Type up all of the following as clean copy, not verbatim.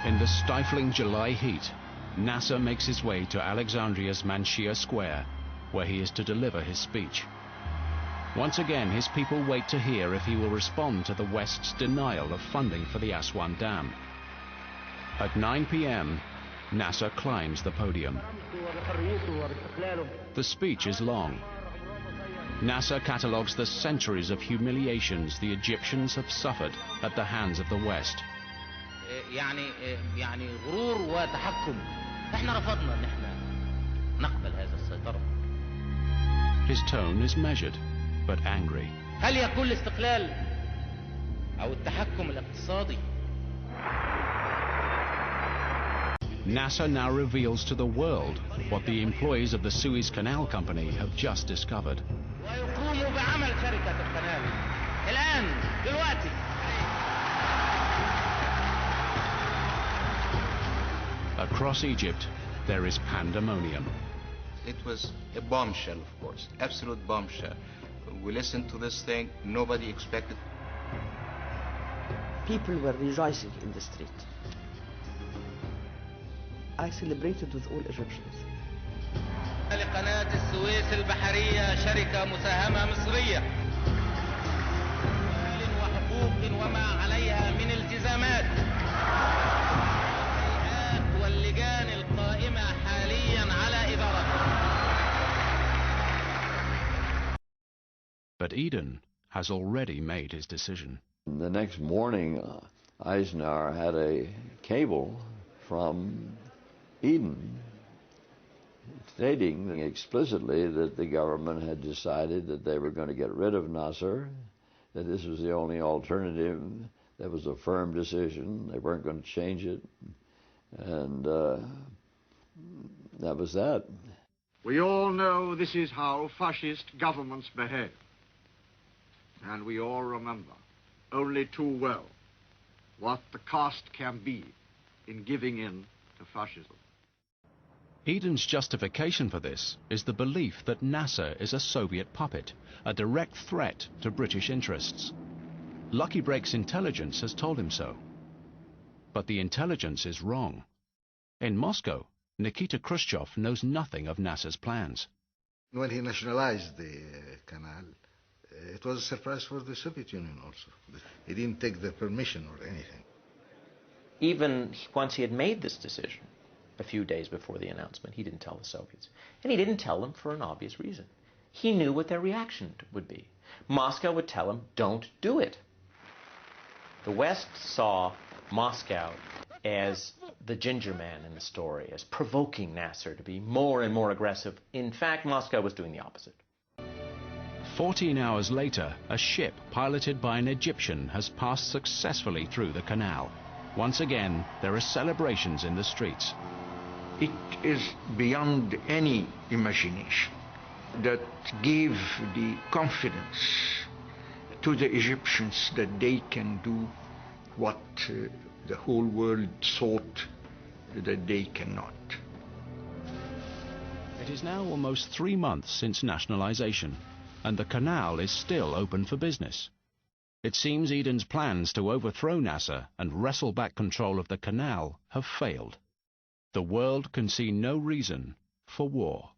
In the stifling July heat, Nasser makes his way to Alexandria's Manshia Square, where he is to deliver his speech. Once again, his people wait to hear if he will respond to the West's denial of funding for the Aswan Dam. At 9 p.m., Nasser climbs the podium. The speech is long. Nasser catalogues the centuries of humiliations the Egyptians have suffered at the hands of the West. غرور وتحكم. احنا رفضنا ان احنا نقبل هذا السيطرة. His tone is measured, but angry. هل يكون الاستقلال أو التحكم الاقتصادي؟ Nasser now reveals to the world what the employees of the Suez Canal Company have just discovered. ويقوم بعمل شركة القناة الآن دلوقتي. Across Egypt, there is pandemonium. It was a bombshell, of course, absolute bombshell. We listened to this thing, nobody expected. People were rejoicing in the street. I celebrated with all Egyptians. لقناة السويس البحرية شركة مساهمة مصرية. وحقوق وما عليها من التزامات. الهيئات واللجان القائمة حاليا على إدارتها. But Eden has already made his decision. The next morning, Eisenhower had a cable from Eden stating explicitly that the government had decided that they were going to get rid of Nasser, that this was the only alternative. That was a firm decision. They weren't going to change it. And that was that. We all know this is how fascist governments behave. And we all remember only too well what the cost can be in giving in to fascism. Eden's justification for this is the belief that Nasser is a Soviet puppet, a direct threat to British interests. Lucky Break's intelligence has told him so. But the intelligence is wrong. In Moscow, Nikita Khrushchev knows nothing of Nasser's plans. When he nationalized the canal, it was a surprise for the Soviet Union also. He didn't take the permission or anything. Even once he had made this decision, a few days before the announcement, he didn't tell the Soviets. And he didn't tell them for an obvious reason. He knew what their reaction would be. Moscow would tell him, don't do it. The West saw Moscow as the ginger man in the story, as provoking Nasser to be more and more aggressive. In fact, Moscow was doing the opposite. 14 hours later, a ship piloted by an Egyptian has passed successfully through the canal. Once again, there are celebrations in the streets. It is beyond any imagination that gave the confidence to the Egyptians that they can do what the whole world thought that they cannot. It is now almost 3 months since nationalization, and the canal is still open for business. It seems Eden's plans to overthrow Nasser and wrestle back control of the canal have failed. The world can see no reason for war.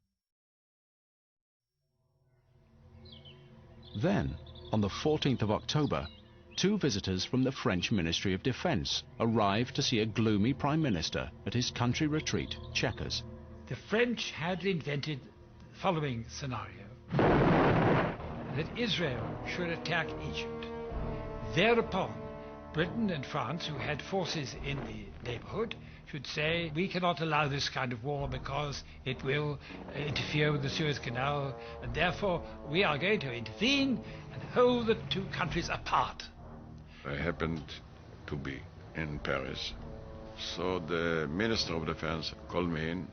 Then, on the 14th of October, 2 visitors from the French Ministry of Defense arrived to see a gloomy prime minister at his country retreat, Chequers. The French had invented the following scenario: that Israel should attack Egypt. Thereupon, Britain and France, who had forces in the neighborhood, should say, we cannot allow this kind of war because it will interfere with the Suez Canal, and therefore we are going to intervene and hold the 2 countries apart. I happened to be in Paris. So the Minister of Defense called me in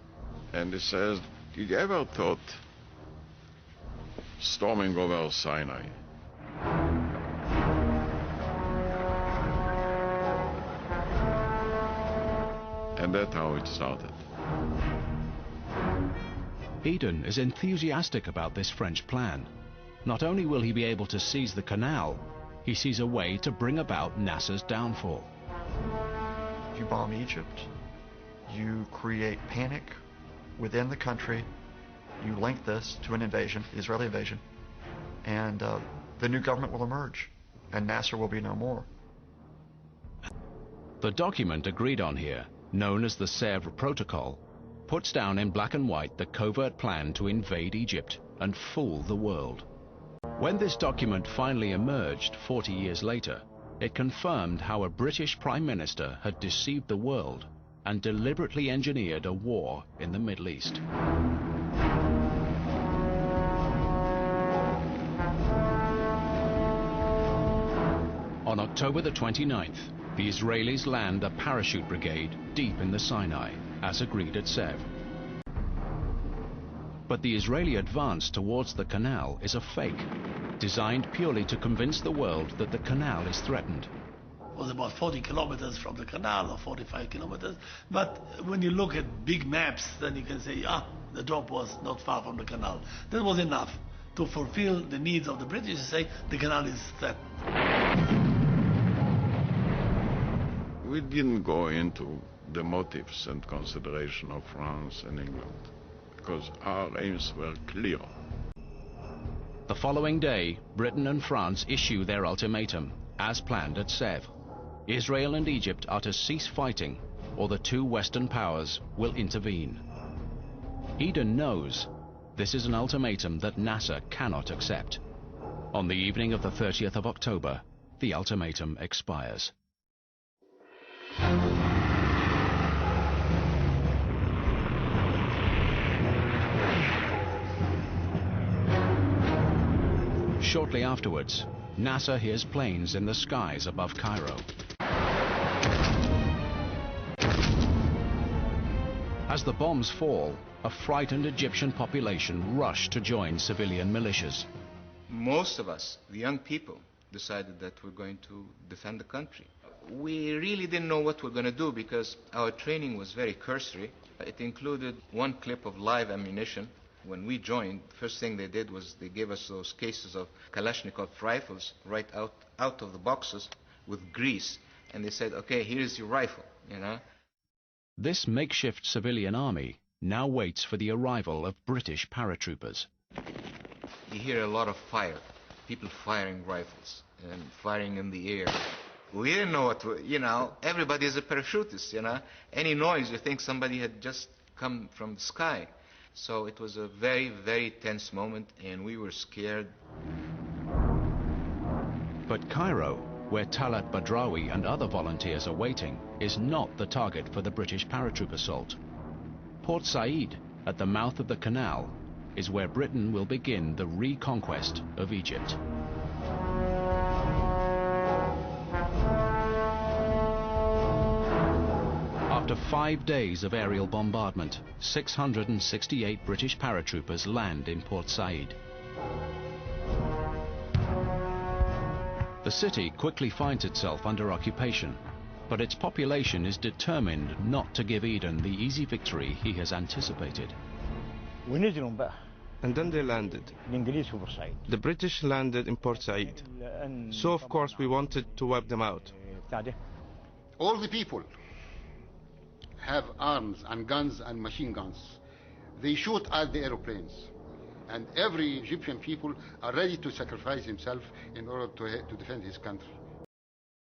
and he says, did you ever thought storming over Sinai? And that's how it started. Eden is enthusiastic about this French plan. Not only will he be able to seize the canal, he sees a way to bring about Nasser's downfall. you bomb Egypt, you create panic within the country, you link this to an invasion, the Israeli invasion, and the new government will emerge, and Nasser will be no more. The document agreed on here, known as the Sèvres Protocol, puts down in black and white the covert plan to invade Egypt and fool the world. When this document finally emerged 40 years later, it confirmed how a British Prime Minister had deceived the world and deliberately engineered a war in the Middle East. On October the 29th, the Israelis land a parachute brigade deep in the Sinai, as agreed at Sèvres. But the Israeli advance towards the canal is a fake, designed purely to convince the world that the canal is threatened. It was about 40 kilometers from the canal, or 45 kilometers. But when you look at big maps, then you can say, the drop was not far from the canal. That was enough to fulfill the needs of the British to say the canal is threatened. We didn't go into the motives and consideration of France and England, because our aims were clear. The following day, Britain and France issue their ultimatum, as planned at Sèvres. Israel and Egypt are to cease fighting, or the two Western powers will intervene. Eden knows this is an ultimatum that Nasser cannot accept. On the evening of the 30th of October, the ultimatum expires. Shortly afterwards, Nasser hears planes in the skies above Cairo. As the bombs fall, a frightened Egyptian population rush to join civilian militias. Most of us, the young people, decided that we're going to defend the country. We really didn't know what we're going to do because our training was very cursory. It included one clip of live ammunition. When we joined, the first thing they did was they gave us those cases of Kalashnikov rifles right out of the boxes with grease. And they said, okay, here's your rifle, you know. This makeshift civilian army now waits for the arrival of British paratroopers. You hear a lot of fire, people firing rifles and firing in the air. We didn't know what to, you know, everybody is a parachutist, you know. Any noise, you think somebody had just come from the sky. So it was a very, very tense moment, and we were scared. But Cairo, where Talat Badrawi and other volunteers are waiting, is not the target for the British paratroop assault. Port Said, at the mouth of the canal, is where Britain will begin the reconquest of Egypt. After 5 days of aerial bombardment, 668 British paratroopers land in Port Said. The city quickly finds itself under occupation, but its population is determined not to give Eden the easy victory he has anticipated. And then they landed. The British landed in Port Said. So of course we wanted to wipe them out. All the people have arms and guns and machine guns. They shoot at the aeroplanes. And every Egyptian people are ready to sacrifice himself in order to defend his country.